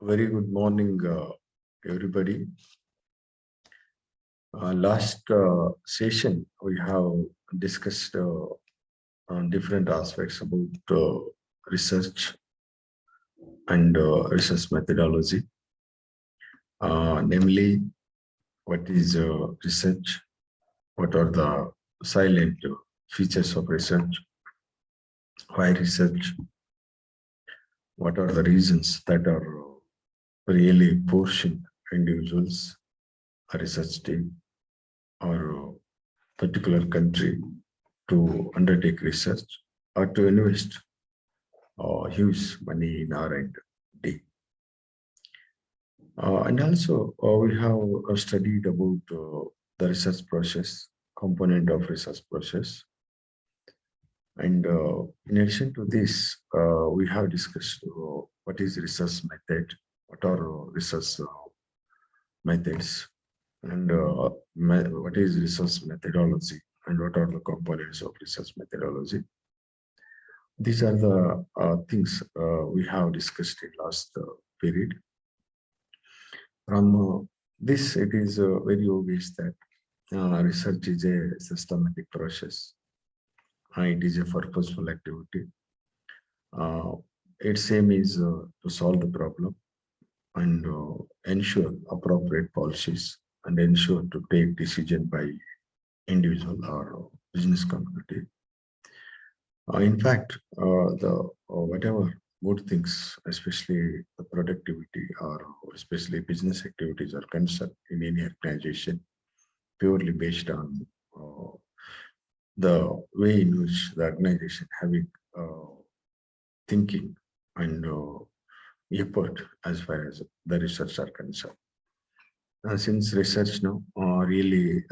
Very good morning, everybody. Last session, we have discussed on different aspects about research and research methodology, namely, what is research, what are the silent features of research, why research, what are the reasons that are really pushing individuals, a research team, or a particular country to undertake research or to invest huge money in R&D. And also, we have studied about the research process, component of research process. And in addition to this, we have discussed what is research method, what are research methods, and what is research methodology, and what are the components of research methodology. These are the things we have discussed in last period. From this, it is very obvious that research is a systematic process. It is a purposeful activity. Its aim is to solve the problem and ensure appropriate policies and ensure to take decision by individual or business community. In fact, whatever good things, especially the productivity or especially business activities are concerned in any organization, purely based on the way in which the organization having thinking and effort as far as the research are concerned. Since research now really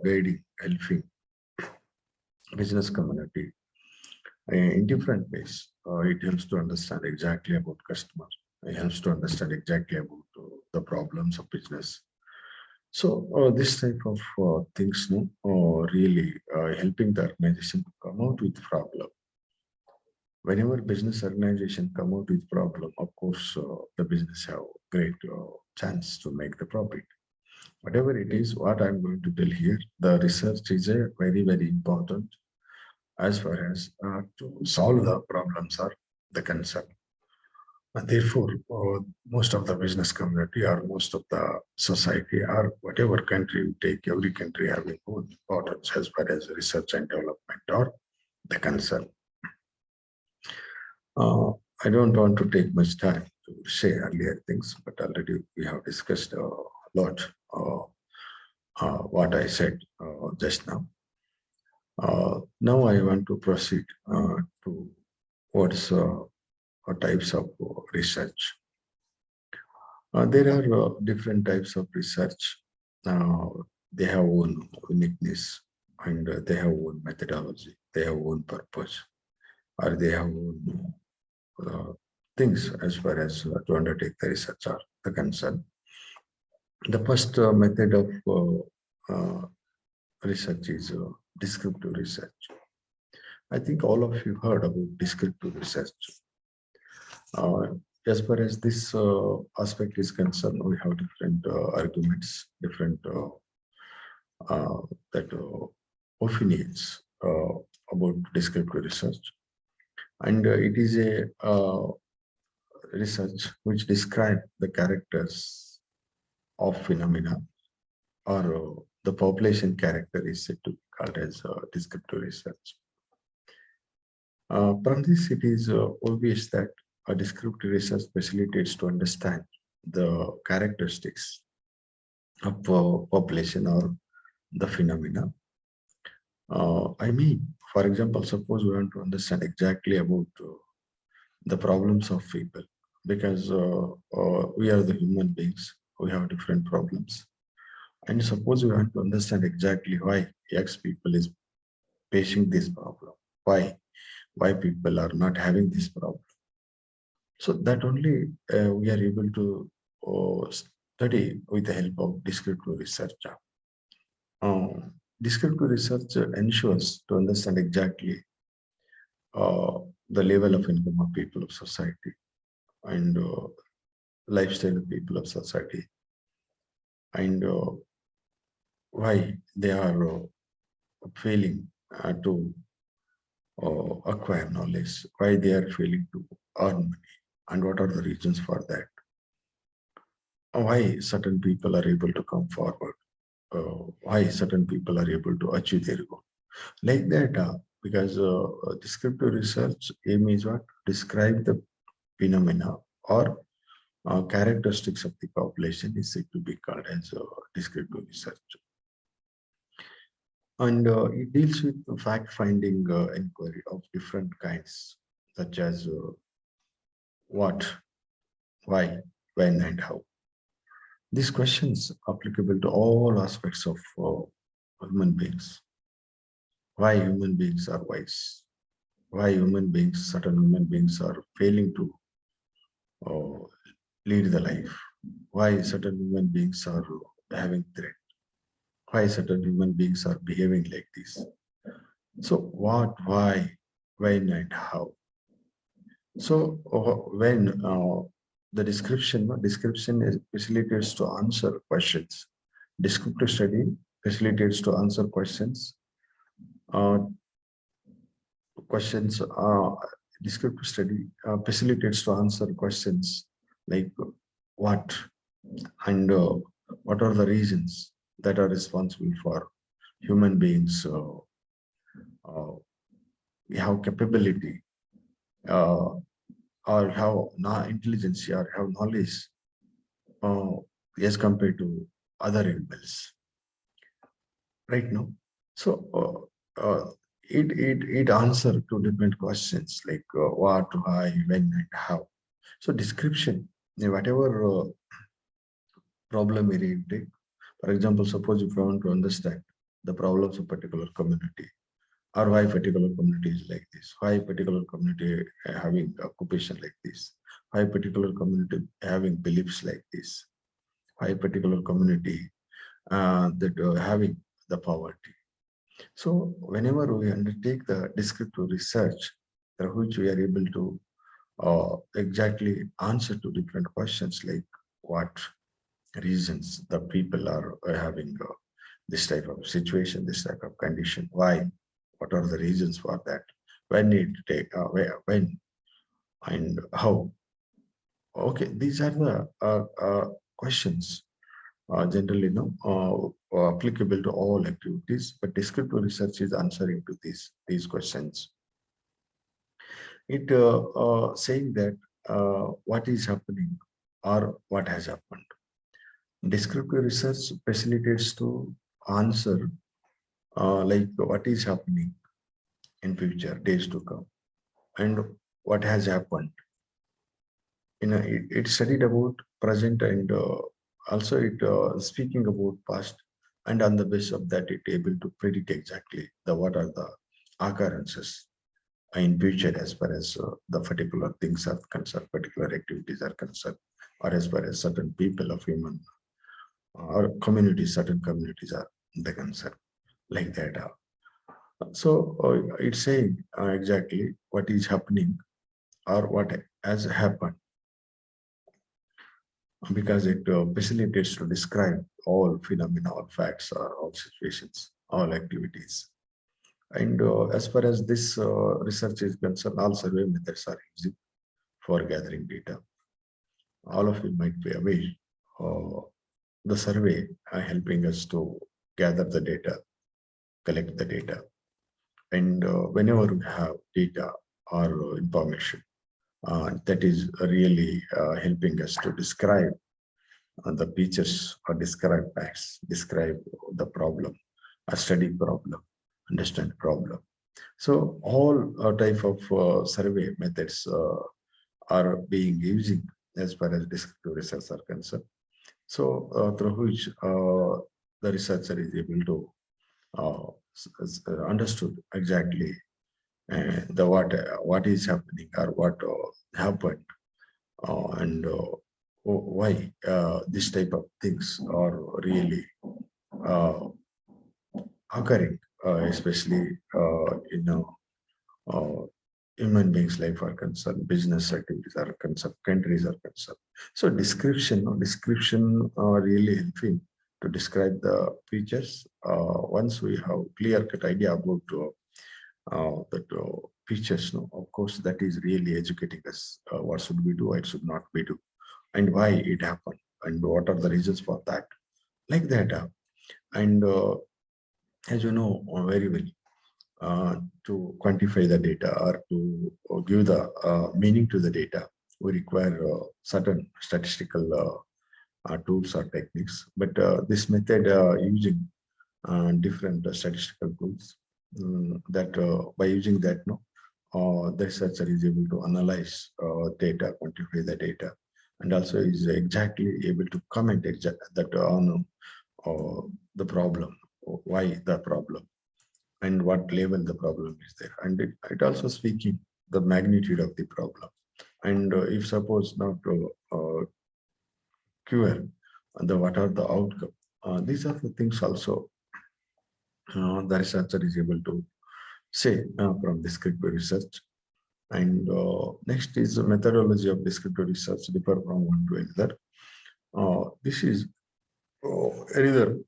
guiding, helping business community in different ways. It helps to understand exactly about customer. It helps to understand exactly about the problems of business. So this type of things now really helping the organization to come out with problem. Whenever business organization come out with problem, of course, the business have great chance to make the profit. Whatever it is, what I'm going to tell here, the research is a very, very important as far as to solve the problems are the concern. And therefore, most of the business community or most of the society or whatever country you take, every country having own importance as far as research and development or the concern. I don't want to take much time to say earlier things, but already we have discussed a lot what I said just now. Now I want to proceed to what's types of research. There are different types of research. They have own uniqueness and they have own methodology. They have own purpose, or they have own things as far as to undertake the research are the concern. The first method of research is descriptive research. I think all of you heard about descriptive research. As far as this aspect is concerned, we have different arguments, different opinions about descriptive research. And it is a research which describes the characters of phenomena, or the population character is said to be called as descriptive research. From this, it is obvious that a descriptive research facilitates to understand the characteristics of population or the phenomena. I mean, for example, suppose we want to understand exactly about the problems of people, because we are the human beings, we have different problems. And suppose we want to understand exactly why X people is facing this problem, why people are not having this problem. So that only we are able to study with the help of descriptive research. Descriptive research ensures to understand exactly the level of income of people of society and lifestyle of people of society, and why they are failing to acquire knowledge, why they are failing to earn money, and what are the reasons for that, why certain people are able to come forward, why certain people are able to achieve their goal. Like that, because descriptive research aim is what? Describe the phenomena or characteristics of the population is said to be called as descriptive research. And it deals with fact-finding inquiry of different kinds, such as what, why, when, and how. These questions applicable to all aspects of human beings. Why human beings are wise? Why certain human beings are failing to uh, lead the life? Why certain human beings are having threat? Why certain human beings are behaving like this? So what, why, when, and how? So when the description is facilitates to answer questions. Descriptive study facilitates to answer questions. Uh, questions. Descriptive study facilitates to answer questions like what and what are the reasons that are responsible for human beings have capability uh, or have intelligence or have knowledge uh, as compared to other animals, right now. So it answer to different questions like what, why, when, and how. So description, whatever problem area you take, for example, suppose if you want to understand the problems of particular community, or why particular community is like this, why particular community having occupation like this, why particular community having beliefs like this, why particular community that having the poverty. So whenever we undertake the descriptive research, through which we are able to exactly answer to different questions like what reasons the people are having this type of situation, this type of condition, why, what are the reasons for that, when need to take, when, and how. Okay, these are the questions generally applicable to all activities, but descriptive research is answering to these questions. It saying that what is happening or what has happened. Descriptive research facilitates to answer like what is happening in future, days to come, and what has happened. It studied about present and also it speaking about past, and on the basis of that, it able to predict exactly the what are the occurrences in future as far as the particular things are concerned, particular activities are concerned, or as far as certain people of human or communities, certain communities are the concern, like that. So it's saying exactly what is happening or what has happened, because it facilitates to describe all phenomena, all facts, or all situations, all activities. And as far as this research is concerned, all survey methods are used for gathering data. All of you might be aware. The survey helping us to gather the data, collect the data, and whenever we have data or information, that is really helping us to describe the features or describe facts, describe the problem, a study problem, understand problem. So all type of survey methods are being using as far as descriptive research are concerned. So through which the researcher is able to understood exactly the what is happening or what happened and why this type of things are really uh, occurring, especially uh, human beings' life are concerned, business activities are concerned, countries are concerned. So description really helping to describe the features. Once we have clear-cut idea about that features, of course, that is really educating us. What should we do? What should not we do? And why it happened? And what are the reasons for that? Like that. And as you know very well, to quantify the data or to give the meaning to the data, we require certain statistical tools or techniques. But this method using different statistical tools, that by using that, the researcher is able to analyze data, quantify the data, and also is exactly able to comment that on the problem, why the problem, and what level the problem is there, and it also speaking the magnitude of the problem, and if suppose not cure, the what are the outcome. These are the things also the researcher is able to say from descriptive research. And next is the methodology of descriptive research differ from one to another. This is another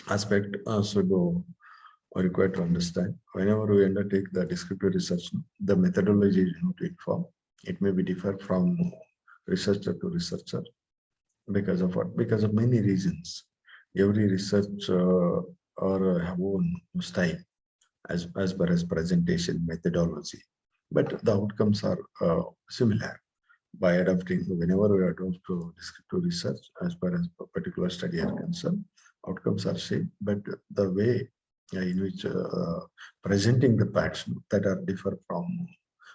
aspect should are required to understand. Whenever we undertake the descriptive research, the methodology is not uniform. It may be differ from researcher to researcher. Because of what? Because of many reasons. Every research or have own style as per as presentation methodology, but the outcomes are similar. By adopting, whenever we adopt descriptive research as per as a particular study are concerned, outcomes are same, but the way in which presenting the facts that are differ from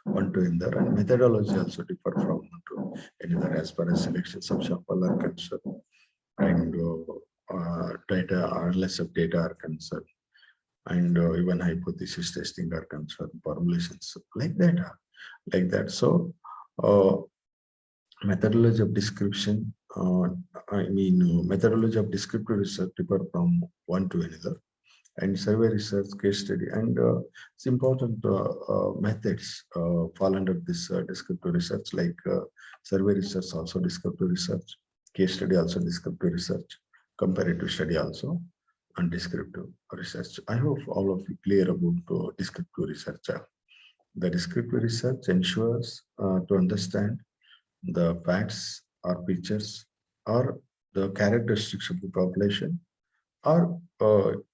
one to another, and methodology also differ from one to another as far as selections of sample are concerned, and data analysis of data are concerned, and even hypothesis testing are concerned, formulations like that, like that. So methodology of description, methodology of descriptive research differ from one to another, and survey research, case study, and it's important methods fall under this descriptive research, like survey research also descriptive research, case study also descriptive research, comparative study also, and descriptive research. I hope all of you clear about descriptive research. The descriptive research ensures to understand the facts or features or the characteristics of the population, or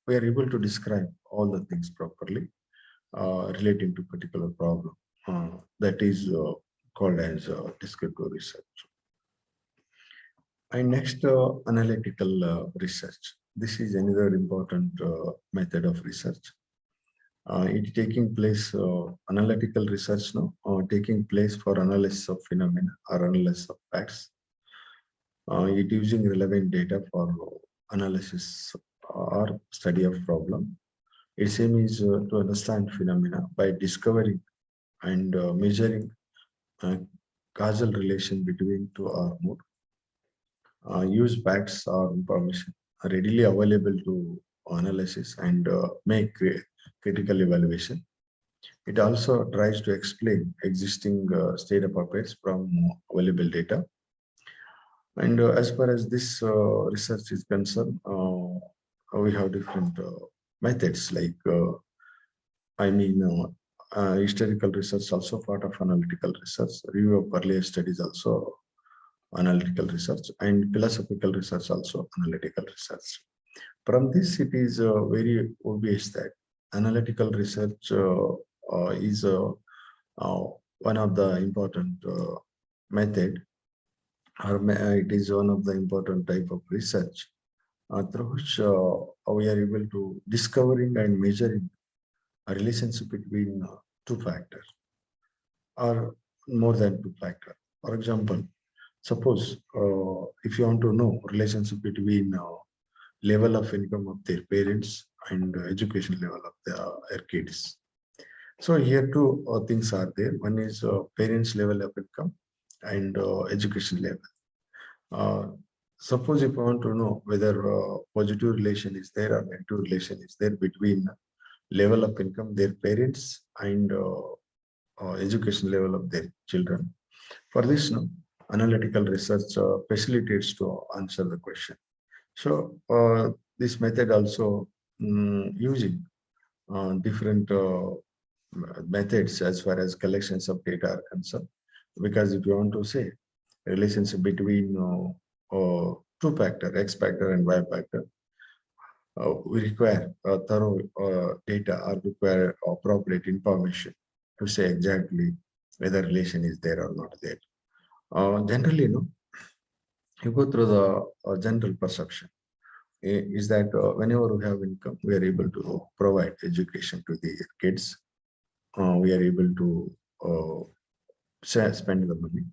we are able to describe all the things properly relating to particular problem. That is called as descriptive research. And next, analytical research. This is another important method of research. It taking place, analytical research now, taking place for analysis of phenomena or analysis of facts. It using relevant data for analysis or study of problem. Its aim is to understand phenomena by discovering and measuring causal relation between two or more. Use facts or information readily available to analysis and make critical evaluation. It also tries to explain existing state of affairs from available data. And as far as this research is concerned, we have different methods, like historical research also part of analytical research, review of earlier studies also analytical research, and philosophical research also analytical research. From this, it is very obvious that analytical research is one of the important method, or it is one of the important type of research through which we are able to discovering and measuring a relationship between two factors or more than two factors. For example, suppose if you want to know relationship between level of income of their parents and education level of their kids. So here two things are there. One is parents level of income and education level. Suppose if you want to know whether positive relation is there or negative relation is there between level of income, their parents, and education level of their children. For this, no, analytical research facilitates to answer the question. So this method also using different methods as far as collections of data are concerned. Because if you want to say relationship between two factor, X factor and Y factor, we require thorough data or require appropriate information to say exactly whether relation is there or not there. Generally, you go through the general perception is that whenever we have income, we are able to provide education to the kids. We are able to spend the money.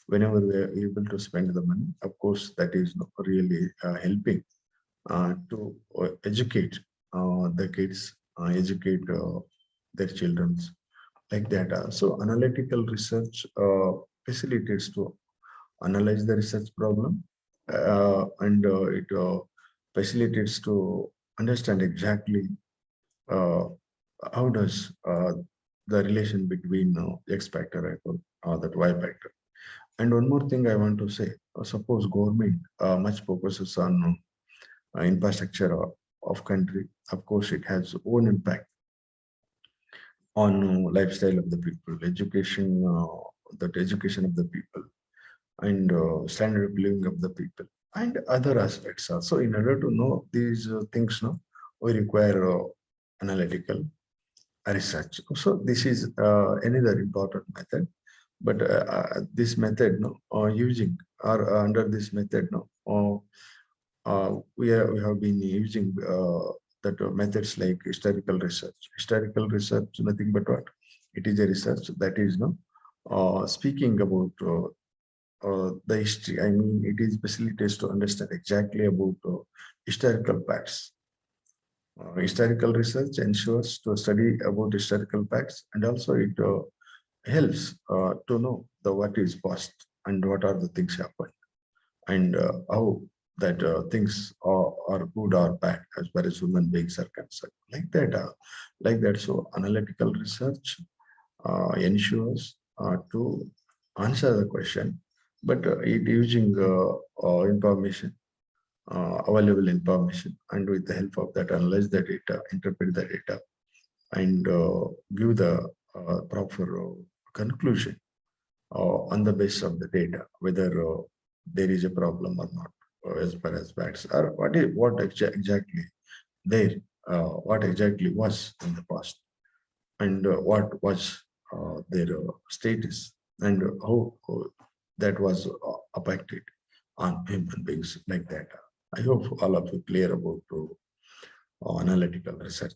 Whenever we are able to spend the money, of course, that is not really helping to educate the kids, educate their children like that. So analytical research facilitates to analyze the research problem and it facilitates to understand exactly uh, how does the relation between X factor and that Y factor. And one more thing I want to say, suppose government much focuses on infrastructure of country. Of course, it has own impact on lifestyle of the people, education, that education of the people, and standard of living of the people, and other aspects. So, in order to know these things, no, we require analytical research. So, this is another important method. But this method, no, using or under this method, no, we have been using that methods like historical research. Historical research, nothing but what? It is a research that is no speaking about the history. I mean, it is facilitates to understand exactly about historical facts. Historical research ensures to study about historical facts, and also it helps to know the what is past and what are the things happen, and how that things are good or bad as far as human beings are concerned. Like that. So analytical research ensures to answer the question, but it using information, available information, and with the help of that, analyze the data, interpret the data, and give the proper conclusion on the basis of the data, whether there is a problem or not, as far as facts, or exactly there, what exactly was in the past, and what was their status, and how that was affected on human beings like that. I hope all of you clear about analytical research.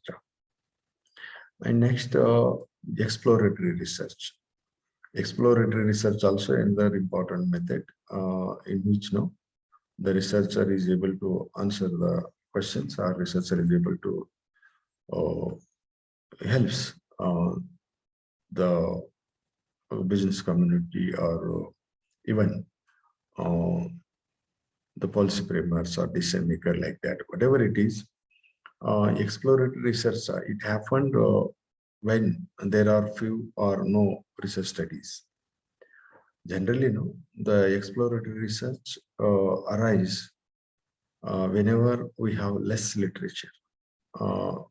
And next, exploratory research. Exploratory research also another important method in which no, the researcher is able to answer the questions, or researcher is able to helps the business community, or even uh, the policy framers or decision maker like that, whatever it is. Exploratory research, it happened when there are few or no research studies. Generally, no, the exploratory research arise whenever we have less literature. Uh,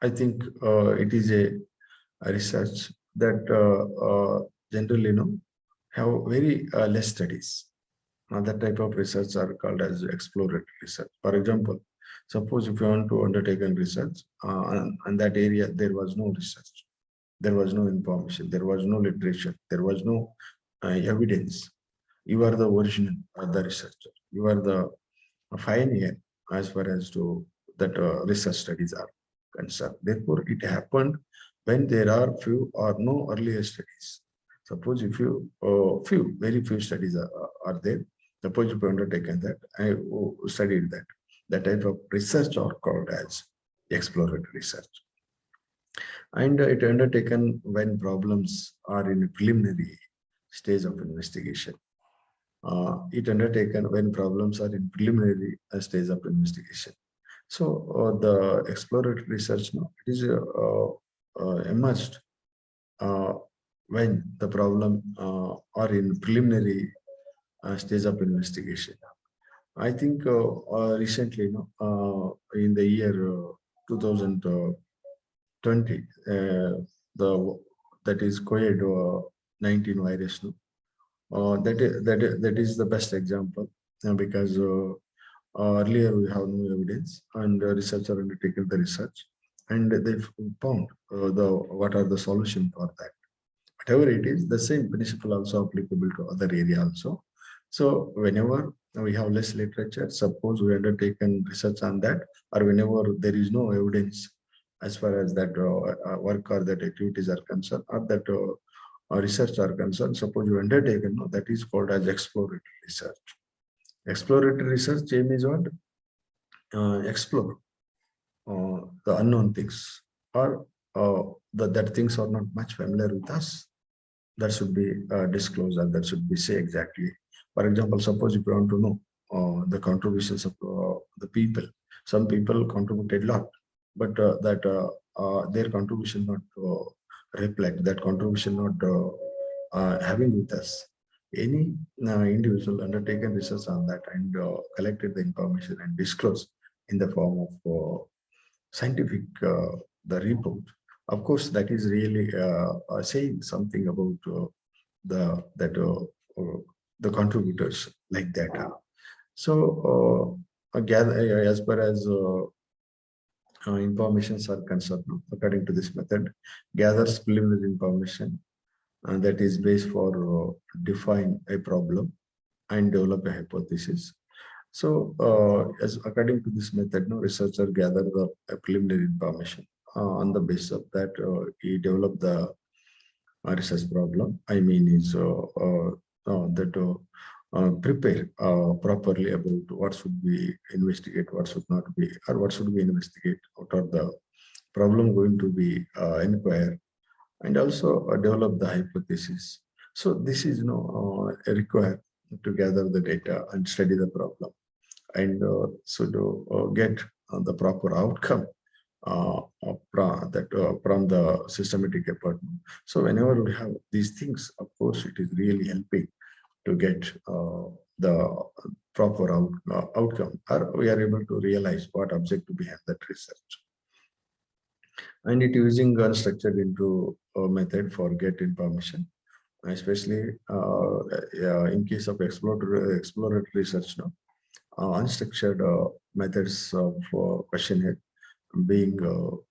I think it is a research that generally, no, have very less studies. That type of research are called as exploratory research. For example, suppose if you want to undertake a research on that area, there was no research, there was no information, there was no literature, there was no evidence. You are the original the researcher. You are the pioneer as far as to that research studies are concerned. Therefore, it happened when there are few or no earlier studies. Suppose if you very few studies are there. Suppose if you undertaken that, I studied that. That type of research are called as exploratory research. And it undertaken when problems are in a preliminary stage of investigation. It undertaken when problems are in preliminary stage of investigation. So the exploratory research now it is emerged when the problem are in preliminary stage of investigation. I think recently, in the year 2020, the that is COVID-19 virus. No? That is the best example because earlier we have no evidence, and researcher undertaken the research, and they found the what are the solution for that. Whatever it is, the same principle also applicable to other area also. So whenever we have less literature, suppose we undertaken research on that, or whenever there is no evidence as far as that work or that activities are concerned, or that research are concerned, suppose you undertaken, no, that is called as exploratory research. Exploratory research aim is what? Explore the unknown things, or that things are not much familiar with us. That should be disclosed, and that should be say exactly. For example, suppose if you want to know the contributions of the people, some people contributed a lot, but their contribution not reflect, that contribution not having with us. Any individual undertaken research on that and collected the information and disclosed in the form of scientific the report. Of course, that is really saying something about the contributors like that. So, gather as far as informations are concerned, according to this method, gathers preliminary information that is based for define a problem and develop a hypothesis. So, as according to this method, no researcher gather the preliminary information. On the basis of that, he develop the research problem. I mean, is that prepare properly about what should we investigate, what should not be, or what should we investigate, what are the problem going to be inquire, and also develop the hypothesis. So this is required to gather the data and study the problem, and so to get the proper outcome from the systematic effort. So whenever we have these things, of course, it is really helping to get the proper outcome, or we are able to realize what objective behind that research. And it using unstructured into method for get information, especially in case of exploratory research. No, unstructured methods of questionnaire being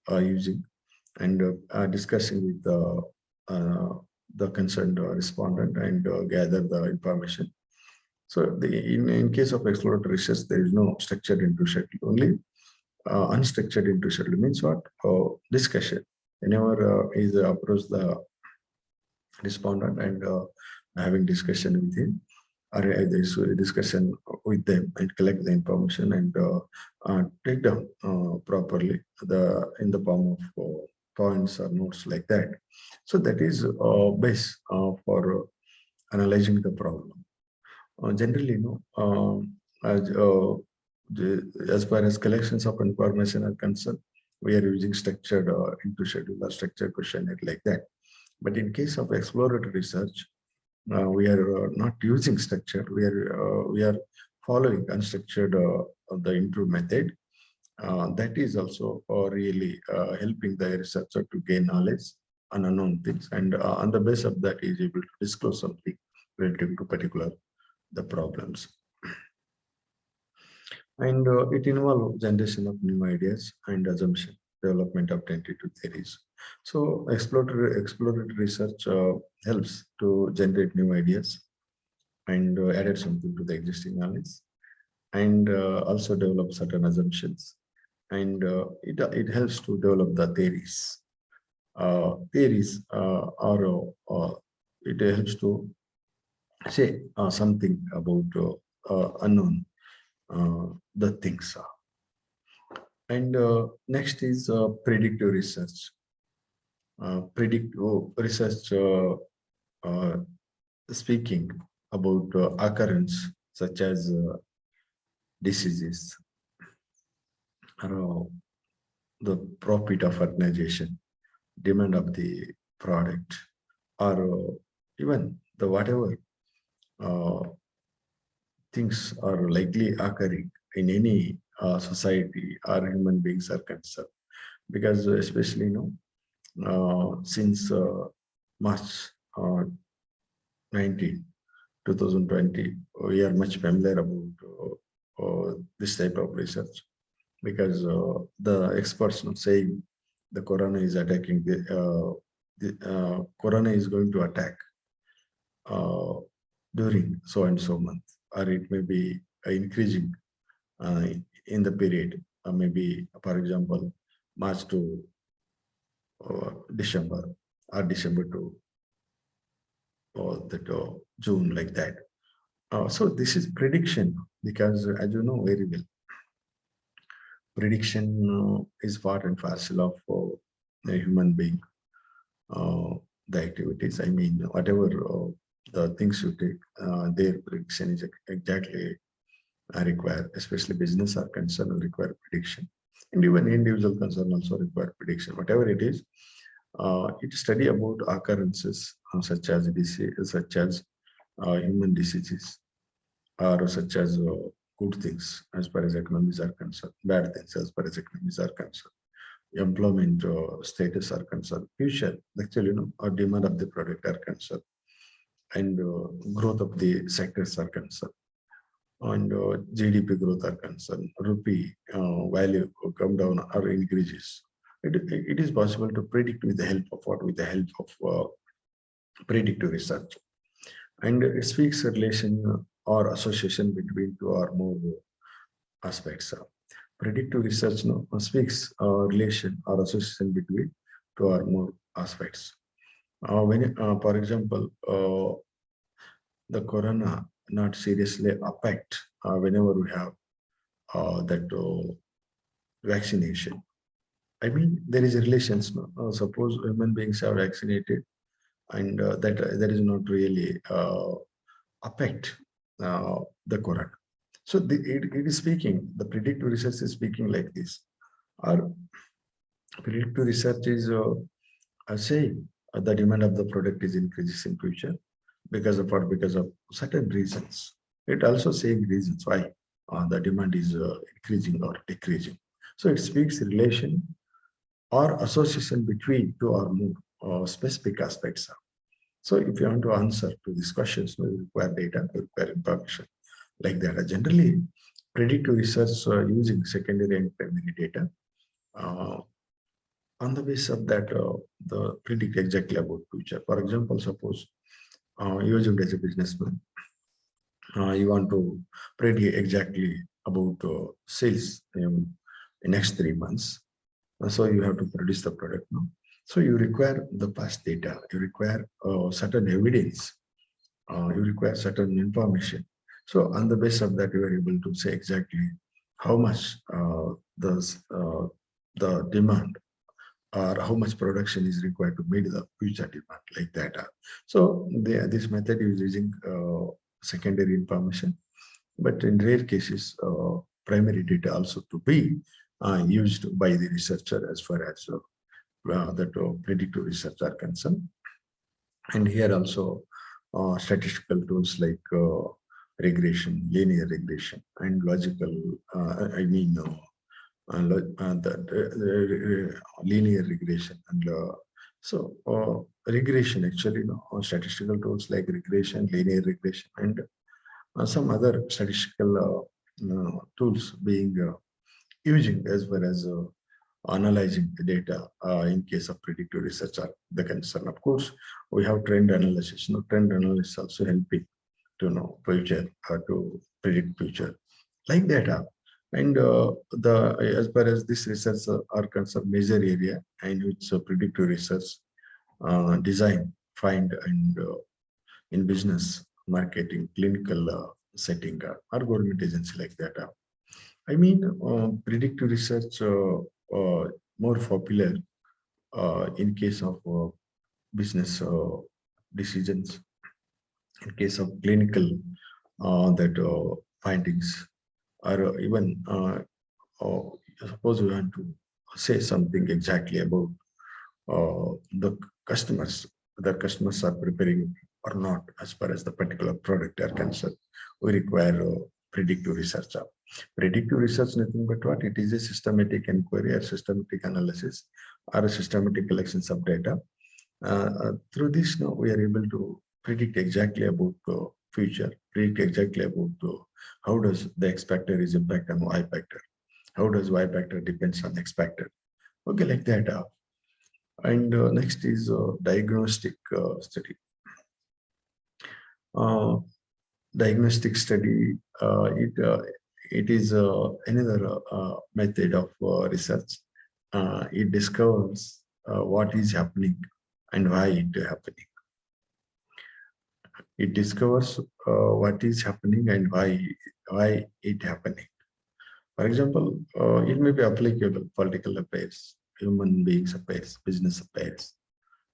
using, and discussing with the concerned respondent, and gather the information. So in case of exploratory research, there is no structured into schedule, only unstructured into schedule. Means what? Discussion. Whenever is approach the respondent and having discussion with him, or there's a discussion with them, and collect the information and take down properly in the form of points or notes like that. So that is base for analyzing the problem. Generally, as far as collections of information are concerned, we are using structured into schedule or structured questionnaire like that. But in case of exploratory research, we are not using structure. We are following unstructured the into method. That is also really helping the researcher to gain knowledge on unknown things, and on the basis of that is able to disclose something relative to particular the problems. And it involves generation of new ideas and assumption, development of tentative theories. So exploratory research helps to generate new ideas and added something to the existing knowledge, and also develop certain assumptions, and it helps to develop the theories. Theories are it helps to say something about unknown the things. And next is predictive research. Predictive research uh, speaking about occurrence such as diseases, or the profit of organization, demand of the product, or even the whatever uh, things are likely occurring in any society or human beings are concerned. Because especially, since March uh, 19, 2020, we are much familiar about this type of research, because the experts now saying the corona is attacking the corona is going to attack uh, during so and so month, or it may be increasing uh, in the period, maybe for example March to December, or December to June, like that. So this is prediction, because as you know very well, prediction is part and parcel of a human being. Uh, the activities, I mean, whatever the things you take, their prediction is exactly required, especially business are concerned require prediction. And even individual concern also require prediction. Whatever it is, it study about occurrences such as disease, such as human diseases, or such as good things as far as economies are concerned, bad things as far as economies are concerned, employment status are concerned, future, actually, or demand of the product are concerned, and growth of the sectors are concerned, and GDP growth are concerned, rupee value come down or increases. It is possible to predict with the help of what? With the help of predictive research. And it speaks a relation or association between two or more aspects. Predictive research speaks relation or association between two or more aspects. For example, the corona not seriously affect whenever we have that vaccination. I mean, there is a relations. No? Suppose human beings are vaccinated, and that is not really affect the corona. So it is speaking. The predictive research is speaking like this. Or predictive research is saying the demand of the product is increases in future because of what? Because of certain reasons. It also saying reasons why the demand is increasing or decreasing. So it speaks relation or association between two or more specific aspects. So if you want to answer to these questions, you require data, you require information like that. Generally, predictive research using secondary and primary data. Uh, on the basis of that, the predict exactly about future. For example, suppose you as a businessman, you want to predict exactly about sales in next 3 months. So you have to produce the product now. So you require the past data, you require certain evidence, you require certain information. So on the basis of that, you are able to say exactly how much the demand or how much production is required to meet the future demand, like that. So this method is using secondary information, but in rare cases, primary data also to be used by the researcher as far as that predictive research are concerned. And here also statistical tools like regression, linear regression, and logical, I mean, the linear regression. And regression actually, statistical tools like regression, linear regression, and some other statistical tools being using as well as analyzing the data in case of predictive research are the concern. Of course, we have trend analysis. Trend analysis also helping to know future, to predict future, like that. And the as far as this research are concerned, major area in which predictive research design, find, and in business, marketing, clinical setting, or government agency, like that. I mean, predictive research more popular in case of business decisions, in case of clinical that findings, or even suppose we want to say something exactly about the customers. the customers are preparing or not as far as the particular product are concerned. We require predictive research. Predictive research, nothing but what? It is a systematic inquiry or systematic analysis or a systematic collections of data. Through this, now we are able to predict exactly about the future, predict exactly about how does the X factor is impact on Y factor, how does Y factor depends on X factor. Okay, like that. And next is diagnostic study. Uh, Diagnostic study, it is another method of research. It discovers what is happening and why it is happening. It discovers what is happening and why it happening. For example, it may be applicable political affairs, human beings affairs, business affairs,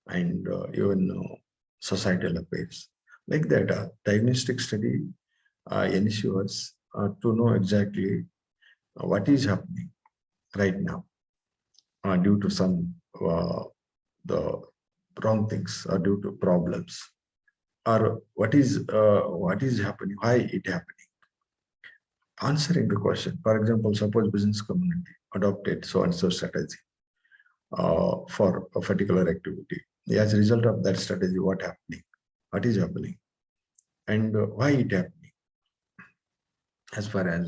and even societal affairs. Like that, diagnostic study ensures to know exactly what is happening right now due to some the wrong things or due to problems, or what is happening, why it happening. Answering the question. For example, suppose business community adopted so and so strategy for a particular activity. As a result of that strategy, what happening? What is happening? And why it happening? As far as,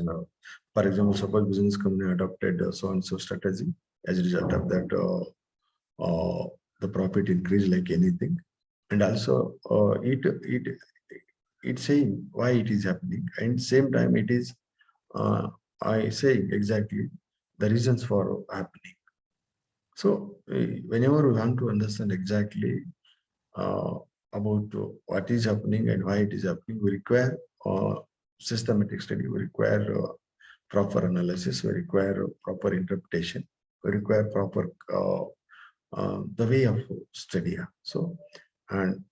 for example, suppose business company adopted so and so strategy. As a result of that, the profit increase like anything, and also it's saying why it is happening, and same time it is I say exactly the reasons for happening. So whenever we want to understand exactly uh, about what is happening and why it is happening, we require systematic study, we require proper analysis, we require proper interpretation, we require proper the way of study. So, and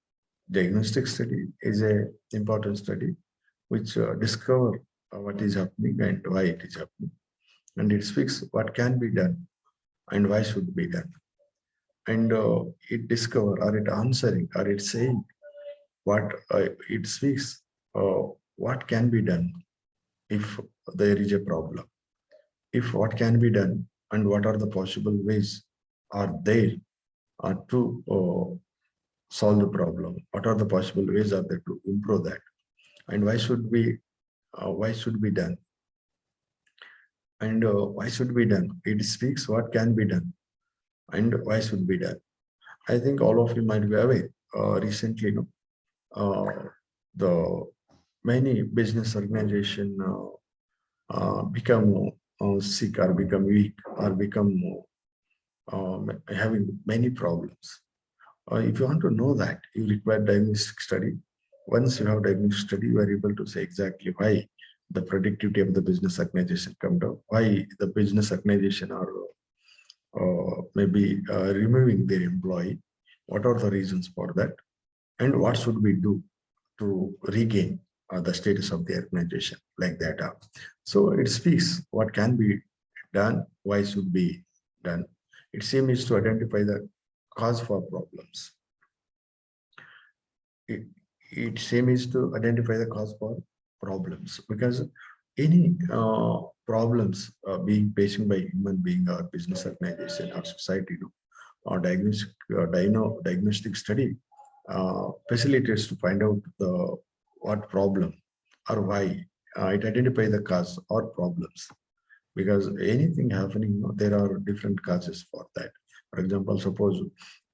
diagnostic study is a important study which discover what is happening and why it is happening, and it speaks what can be done and why should be done, and it discover or it answering or it saying what it speaks what can be done if there is a problem, if what can be done and what are the possible ways are there to solve the problem, what are the possible ways are there to improve that, and why should be done, and why should be done. It speaks what can be done and why should be done. I think all of you might be aware recently, the many business organization become sick or become weak or become having many problems. If you want to know that, you require diagnostic study. Once you have diagnostic study, you are able to say exactly why the productivity of the business organization come down, why the business organization are maybe removing their employee, what are the reasons for that, and what should we do to regain the status of the organization, like that. So it speaks what can be done, why should be done. Its aim is to identify the cause for problems. Its aim is to identify the cause for problems, because any problems being faced by human being or business organization or society, or diagnostic study facilitates to find out the what problem or why it identify the cause or problems, because anything happening, there are different causes for that. For example, suppose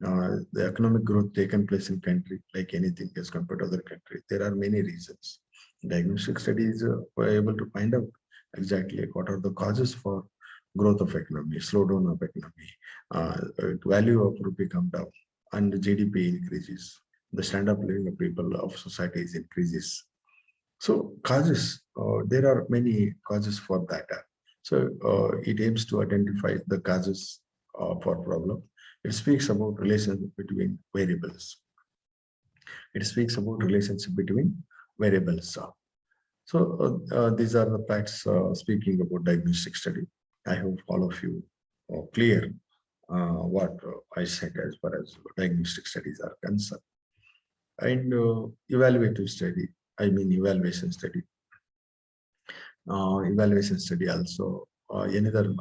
the economic growth taken place in country, like anything as compared to other country, there are many reasons. Diagnostic studies were able to find out exactly what are the causes for growth of economy, slowdown of economy, value of rupee come down, and the GDP increases, the standard of living of people of societies increases. So causes, there are many causes for that. So it aims to identify the causes for problem. It speaks about relationship between variables. It speaks about relationship between variables. So these are the facts speaking about diagnostic study. I hope all of you are clear what I said as far as diagnostic studies are concerned. And evaluative study, I mean evaluation study. Evaluation study also another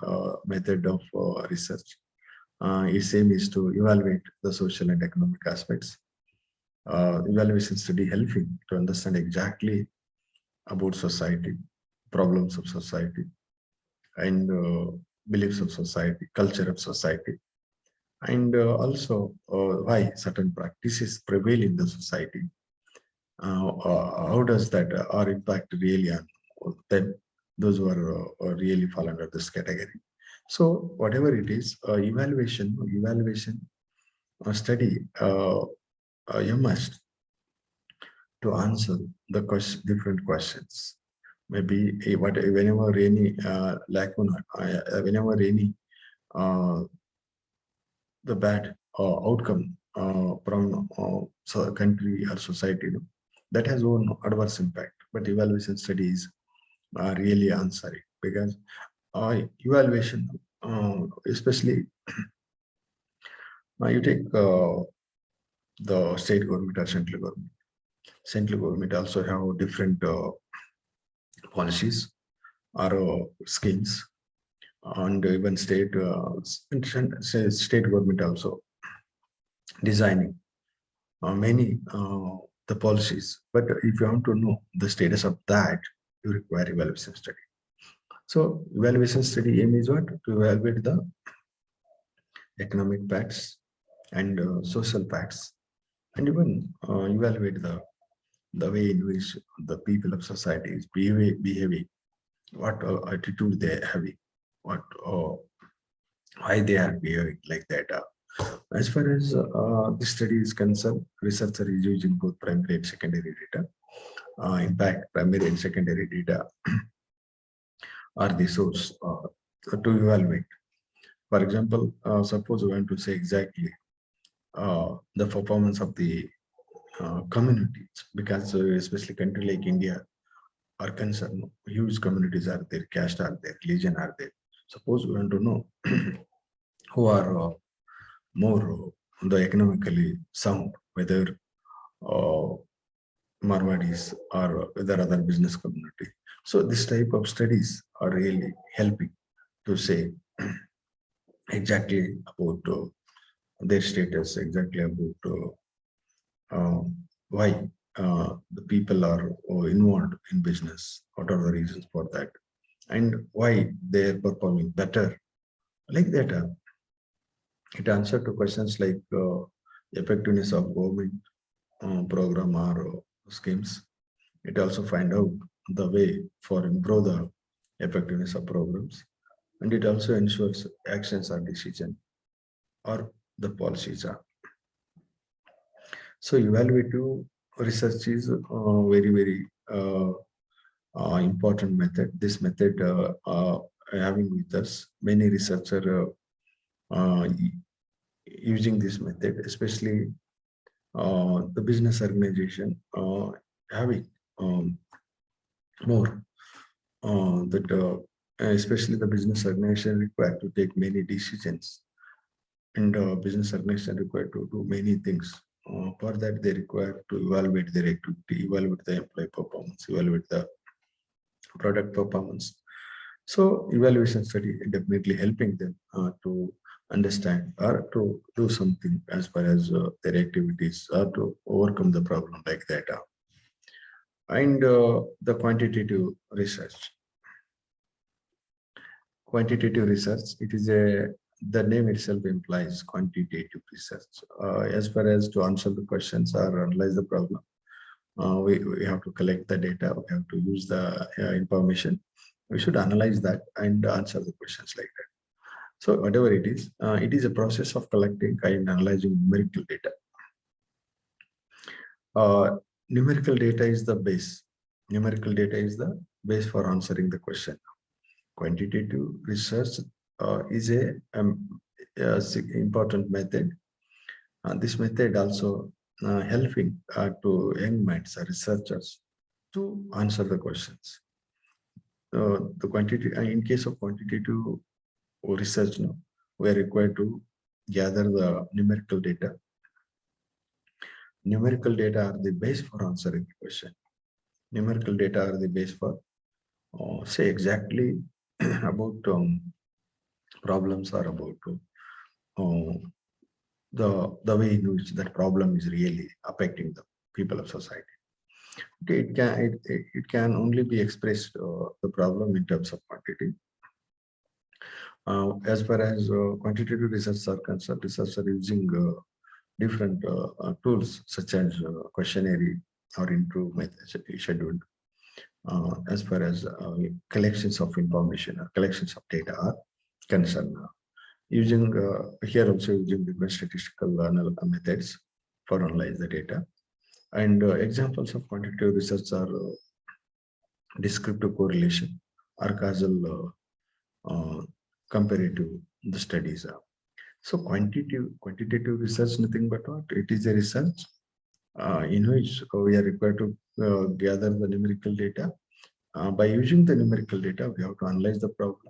method of research. Its aim is to evaluate the social and economic aspects. Evaluation study helping to understand exactly about society, problems of society, and beliefs of society, culture of society, and also why certain practices prevail in the society. How does that our impact really on them, those who are really fall under this category. So whatever it is, evaluation study you must to answer the different questions. Maybe whenever any lacuna, whenever any uh, the bad outcome from country or society, that has own adverse impact. But evaluation studies are really answering because evaluation, especially you take the state government or central government. Central government also have different policies or schemes, and even state government also designing many the policies. But if you want to know the status of that, you require evaluation study. So evaluation study aim is what? To evaluate the economic facts and social facts, and even evaluate the way in which the people of society is behaving, what attitude they are having, what why they are behaving like that. As far as this study is concerned, researcher is using both primary and secondary data. In fact, primary and secondary data are the source to evaluate. For example, suppose we want to say exactly the performance of the communities, because especially country like India are concerned, huge communities are there, caste are there, religion are there. Suppose we want to know who are more the economically sound, whether uh, Marwadis or whether other business community. So this type of studies are really helping to say exactly about their status, exactly about why the people are involved in business, what are the reasons for that, and why they are performing better. Like that, it answers to questions like effectiveness of government program or schemes. It also find out the way for improve the effectiveness of programs, and it also ensures actions or decision or the policies are. So evaluative research is very important method. This method having with us many researchers using this method, especially the business organization having more that especially the business organization required to take many decisions, and business organization required to do many things. For that, they require to evaluate their activity, evaluate the employee performance, evaluate the product performance. So evaluation study definitely helping them to understand or to do something as far as their activities or to overcome the problem like that. And the quantitative research. Quantitative research, it is the name itself implies quantitative research. As far as to answer the questions or analyze the problem, we have to collect the data, we have to use the information. We should analyze that and answer the questions like that. So whatever it is a process of collecting and analyzing numerical data. Uh, Numerical data is the base. Numerical data is the base for answering the question. Quantitative research is a important method. This method also helping to young minds, researchers, to answer the questions. The quantity, in case of quantitative research, no, we are required to gather the numerical data. Numerical data are the base for answering the question. Numerical data are the base for say exactly about problems or about the way in which that problem is really affecting the people of society. Okay, it can only be expressed the problem in terms of quantity. As far as quantitative research are concerned, researchers are using different tools such as questionnaire or interview methods scheduled. As far as collections of information or collections of data are concerned. Using here also using different statistical methods for analyze the data. And examples of quantitative research are descriptive correlation or causal comparative the studies are. So quantitative research nothing but what? It is a research in which we are required to gather the numerical data. By using the numerical data, we have to analyze the problem.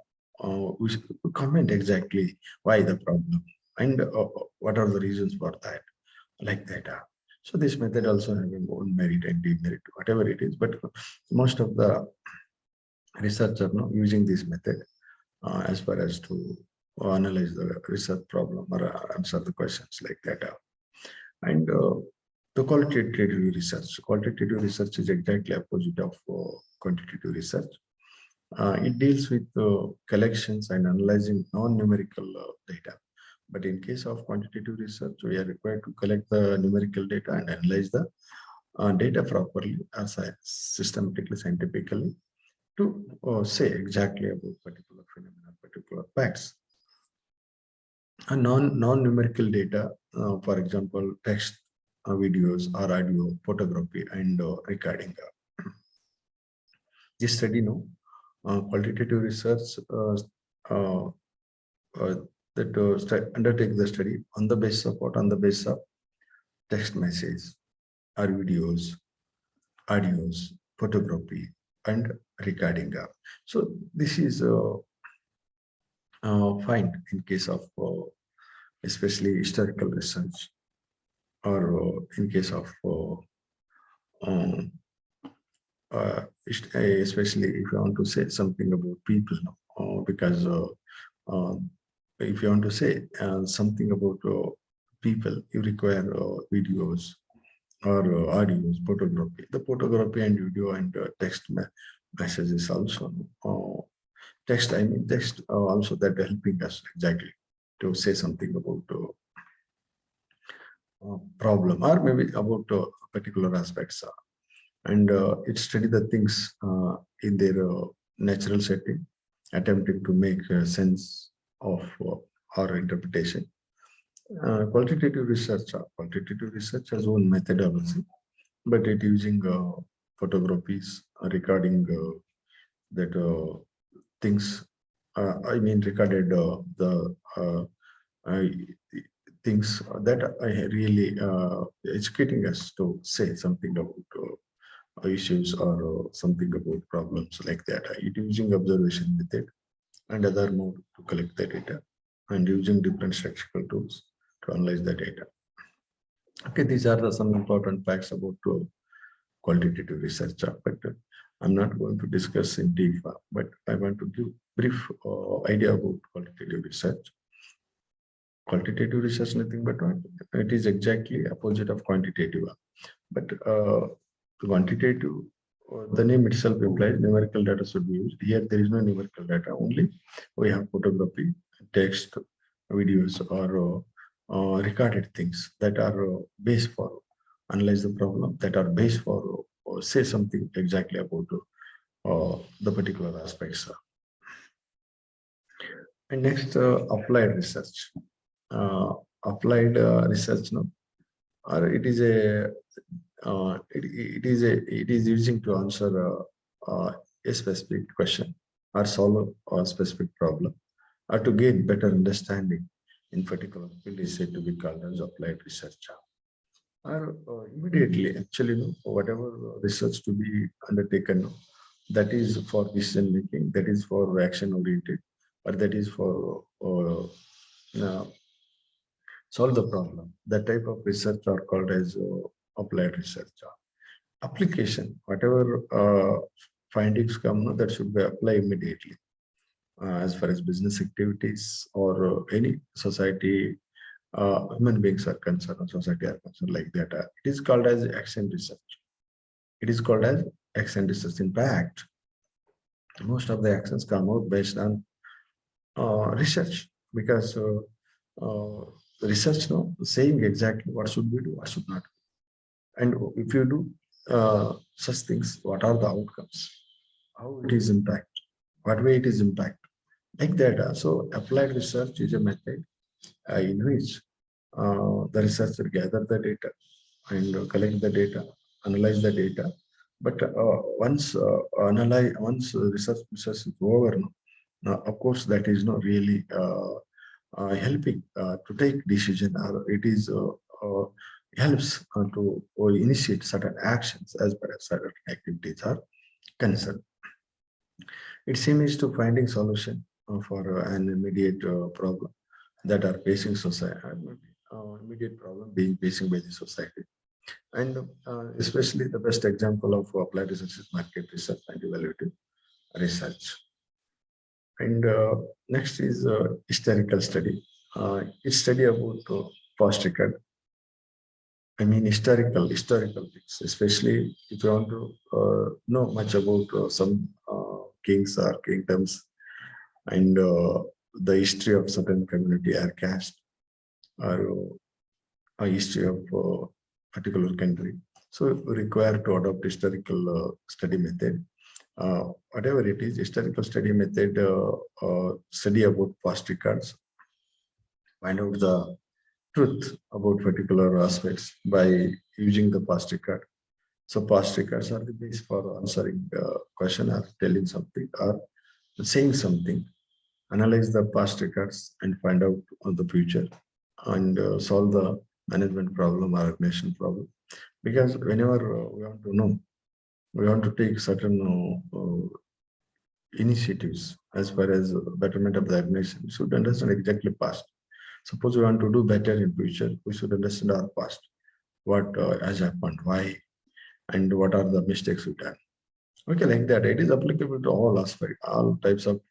We should comment exactly why the problem and what are the reasons for that, like that. So this method also has its own merit and demerit, whatever it is. But most of the researchers are now using this method as far as to analyze the research problem or answer the questions like that. And the qualitative research. Qualitative research is exactly opposite of quantitative research. It deals with collections and analyzing non-numerical data. But in case of quantitative research, we are required to collect the numerical data and analyze the data properly, as systematically, scientifically, to say exactly about particular phenomena, particular facts. And non-numerical data, for example, text, videos, or audio, photography, and recording. This study, qualitative research that undertake the study on the basis of what? On the basis of text message, or videos, audios, photography, and recording. So this is fine in case of especially historical research, or in case of um, especially if you want to say something about people, because if you want to say something about people, you require videos or audios, photography. The photography and video and text messages also. Text also that helping us exactly to say something about problem or maybe about particular aspects. And it study the things in their natural setting, attempting to make sense of our interpretation. Qualitative research has own methodology, but it using photographies, recording that things. I mean, recorded the things that are really educating us to say something about issues or something about problems like that. It using observation method and other mode to collect the data, and using different statistical tools to analyze the data. Okay, these are some important facts about qualitative research, but I'm not going to discuss in deep, but I want to give brief idea about qualitative research. Qualitative research, nothing but what? It is exactly opposite of quantitative. But quantitative, the name itself implies numerical data should be used. Here, there is no numerical data, only we have photography, text, videos, or recorded things that are base for analyze the problem, that are base for say something exactly about the particular aspects. And next, applied research. Applied research, no, or it is a it is using to answer a specific question or solve a specific problem or to gain better understanding in particular field is said to be called as applied research. Or immediately, actually, whatever research to be undertaken, that is for decision making, that is for action oriented, or that is for solve the problem. That type of research are called as applied research. Application, whatever findings come, that should be applied immediately. As far as business activities or any society, human beings are concerned, or society are concerned like that. It is called as action research. It is called as action research. In fact, most of the actions come out based on research, because research no saying exactly what should we do, what should not, and if you do such things, what are the outcomes, how it is impact, what way it is impact, like that. So applied research is a method in which the researcher gather the data and collect the data, analyze the data. But once research process is over, no, of course, that is not really helping to take decision, or it is helps to initiate certain actions as far as certain activities are concerned. Its aim is to finding solution for an immediate problem that are facing society, immediate problem being facing by the society. And especially the best example of applied research is market research and evaluative research. And next is historical study. It's study about past record. I mean historical things, especially if you want to know much about some kings or kingdoms, and the history of certain community or caste, or a history of particular country. So require to adopt historical study method. Whatever it is, historical study method study about past records, find out the truth about particular aspects by using the past record. So past records are the base for answering question or telling something or saying something. Analyze the past records and find out on the future, and solve the management problem or organization problem. Because whenever we want to know, we want to take certain initiatives as far as betterment of the organization, we should understand exactly past. Suppose we want to do better in future, we should understand our past, what has happened, why, and what are the mistakes we done. Okay, like that. It is applicable to all aspects, all types of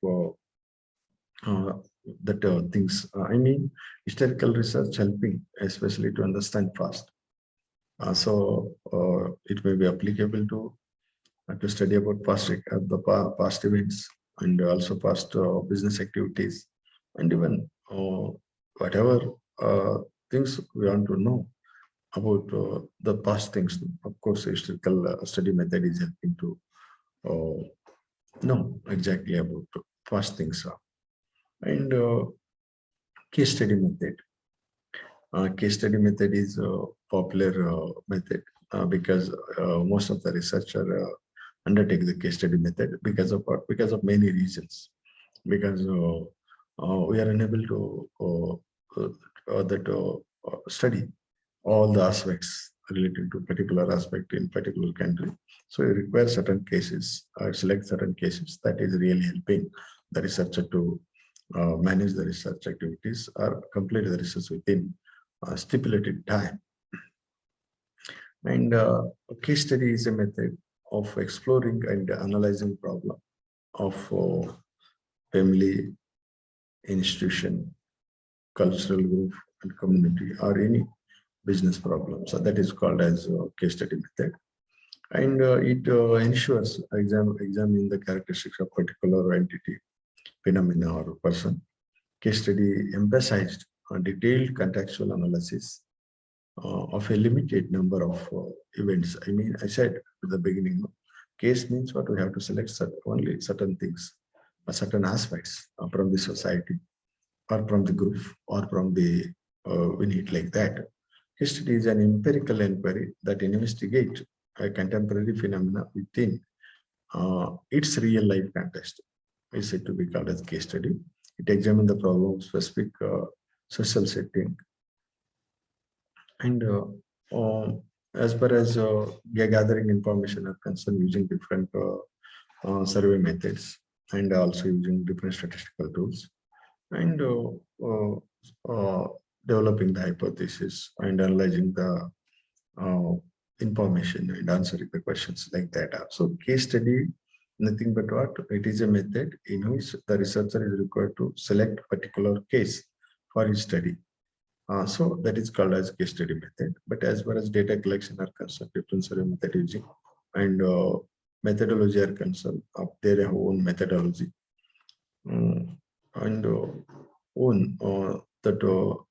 that things. I mean, historical research helping, especially to understand past. So it may be applicable to study about past events, and also past business activities, and even whatever things we want to know about the past things. Of course, historical study method is helping to know exactly about past things. And case study method. Case study method is a popular method because most of the researcher undertake the case study method because of what? Because of many reasons. Because we are unable to study all the aspects related to particular aspect in particular country. So you require certain cases, select certain cases. That is really helping the researcher to manage the research activities or complete the research within stipulated time. And a case study is a method of exploring and analyzing problem of family, institution, cultural group, and community, or any business problem. So that is called as case study method. And it ensures examining the characteristics of particular entity, phenomena, or person. Case study emphasized a detailed contextual analysis of a limited number of events. I mean, I said at the beginning, case means what? We have to select only certain things, certain aspects from the society, or from the group, or from the we need like that. Case study is an empirical inquiry that investigate a contemporary phenomena within its real life context. Is said to be called as case study. It examines the problem of specific social setting, and as far as gathering information are concerned, using different survey methods, and also using different statistical tools, and developing the hypothesis and analyzing the uh, information and answering the questions like that. So case study, nothing but what? It is a method in which the researcher is required to select a particular case for his study. So that is called as case study method. But as far as data collection are concerned, different sort of method using and methodology are concerned, they have own methodology and own that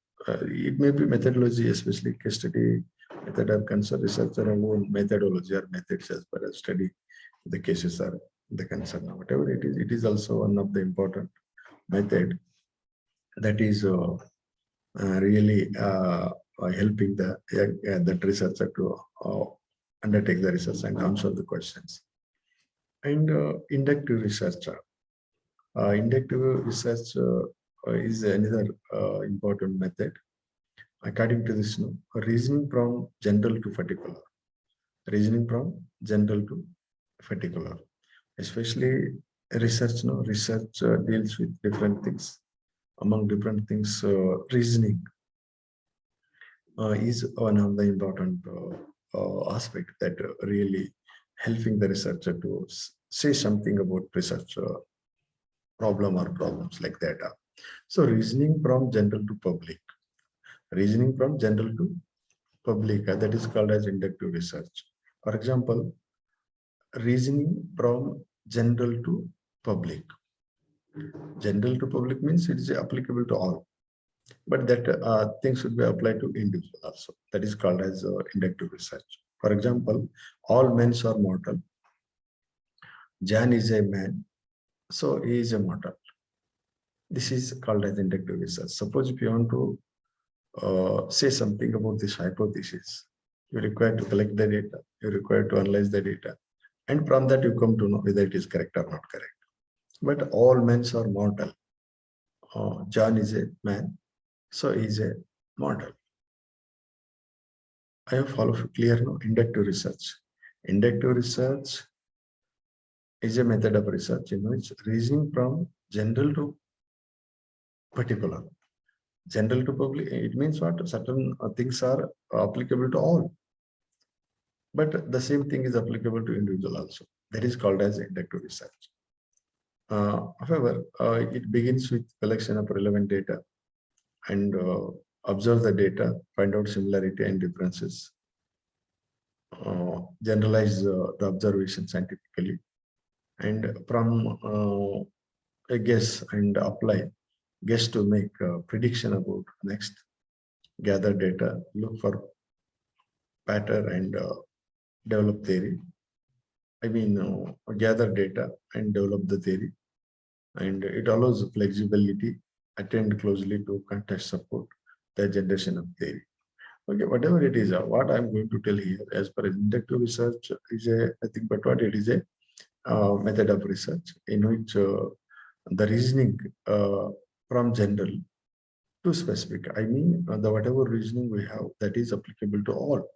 it may be methodology, especially case study method are concerned. Researcher have own methodology or methods as far as study the cases are the concern. Whatever it is also one of the important method that is really helping the researcher to undertake the research and answer the questions. And inductive research. Inductive research is another important method. According to this, reasoning from general to particular. Reasoning from general to particular. Especially research, research deals with different things. Among different things, reasoning is one of the important aspect that really helping the researcher to say something about research problem or problems like that. So reasoning from general to public. Reasoning from general to public, that is called as inductive research. For example, reasoning from general to public. General to public means it is applicable to all. But that thing should be applied to individual also. That is called as inductive research. For example, all men are mortal. Jan is a man, so he is a mortal. This is called as inductive research. Suppose if you want to say something about this hypothesis, you require to collect the data, you require to analyze the data, and from that you come to know whether it is correct or not correct. But all men are mortal. John is a man, so he is a mortal. I have followed clear now. Inductive research. Inductive research is a method of research in which reasoning from general to particular. General to public, it means what? Certain things are applicable to all. But the same thing is applicable to individual also. That is called as inductive research. However, it begins with collection of relevant data and observe the data, find out similarity and differences, generalize the observation scientifically, and from a guess and apply guess to make a prediction about next, gather data, look for pattern and develop theory. I mean, gather data and develop the theory, and it allows flexibility, attend closely to context support the generation of theory. Okay, whatever it is, what I'm going to tell here as per inductive research is nothing but what it is a method of research in which the reasoning from general to specific. I mean, the whatever reasoning we have that is applicable to all,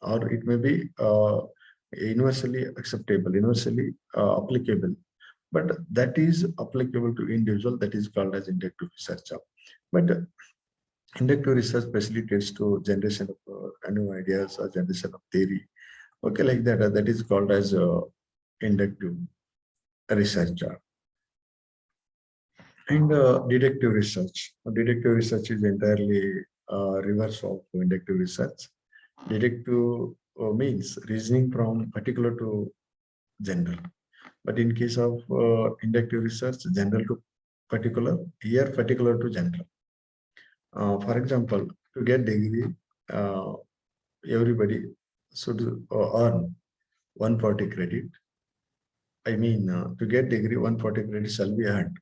or it may be universally acceptable, universally applicable, but that is applicable to individual. That is called as inductive research. But inductive research facilitates to generation of new ideas or generation of theory. Okay, like that. That is called as inductive research. And deductive research. Deductive research is entirely reverse of inductive research. Deductive means reasoning from particular to general. But in case of inductive research, general to particular, here particular to general. For example, to get degree, everybody should earn 140 credit. I mean, to get degree, 140 credit shall be earned.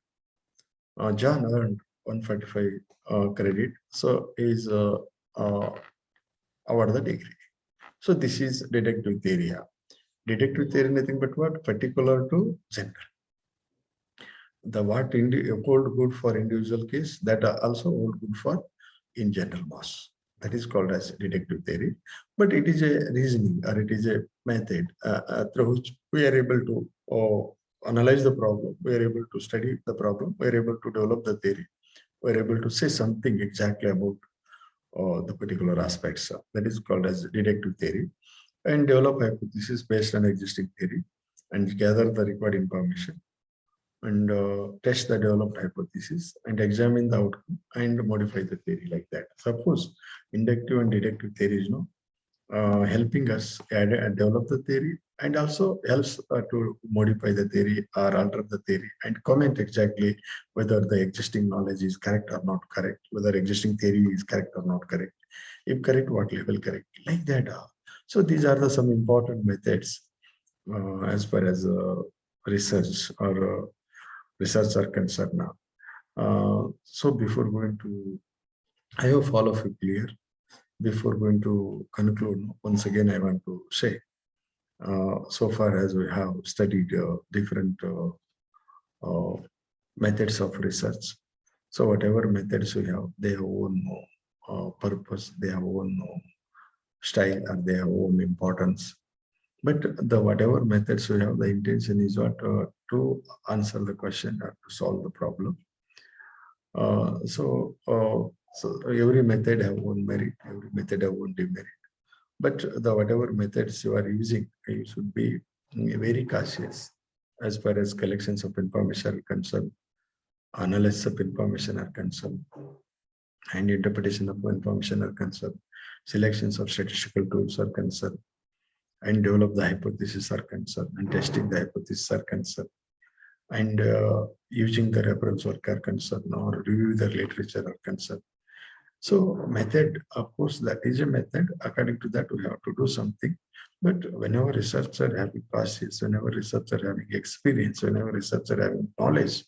John earned 145 credit, so is award the degree. So this is deductive theory. Deductive theory nothing but what? Particular to general. The what hold good for individual case, that also hold good for in general mass. That is called as deductive theory. But it is a reasoning, or it is a method through which we are able to analyze the problem, we are able to study the problem, we are able to develop the theory, we are able to say something exactly about the particular aspects. That is called as deductive theory, and develop hypothesis based on existing theory and gather the required information and test the developed hypothesis and examine the outcome and modify the theory like that. Suppose inductive and deductive theory is helping us develop the theory and also helps to modify the theory or alter the theory and comment exactly whether the existing knowledge is correct or not correct, whether existing theory is correct or not correct. If correct, what level correct, like that. So these are the some important methods as far as research or research are concerned now. So before going to, I hope all of you clear. Before going to conclude, once again, I want to say, so far as we have studied different methods of research. So whatever methods we have, they have own purpose, they have own style, and they have own importance. But the whatever methods we have, the intention is what to answer the question or to solve the problem. So every method have own merit, every method have own demerit. But the whatever methods you are using, you should be very cautious as far as collections of information are concerned, analysis of information are concerned, and interpretation of information are concerned, selections of statistical tools are concerned, and develop the hypothesis are concerned, and testing the hypothesis are concerned, and using the reference work are concerned, or review the literature are concerned. So method, of course, that is a method. According to that, we have to do something. But whenever researcher having process, whenever researcher having experience, whenever researcher having knowledge,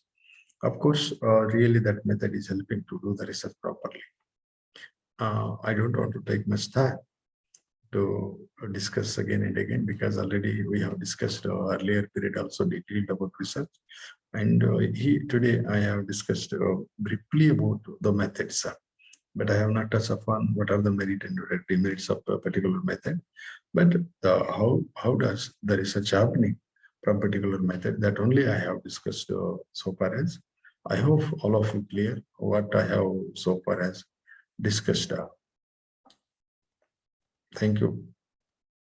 of course, really that method is helping to do the research properly. I don't want to take much time to discuss again and again, because already we have discussed earlier period also detailed about research. And today I have discussed briefly about the methods. But I have not touched upon what are the merit and demerits of a particular method. But how does the research happening from particular method, that only I have discussed so far as. I hope all of you clear what I have so far as discussed. Thank you.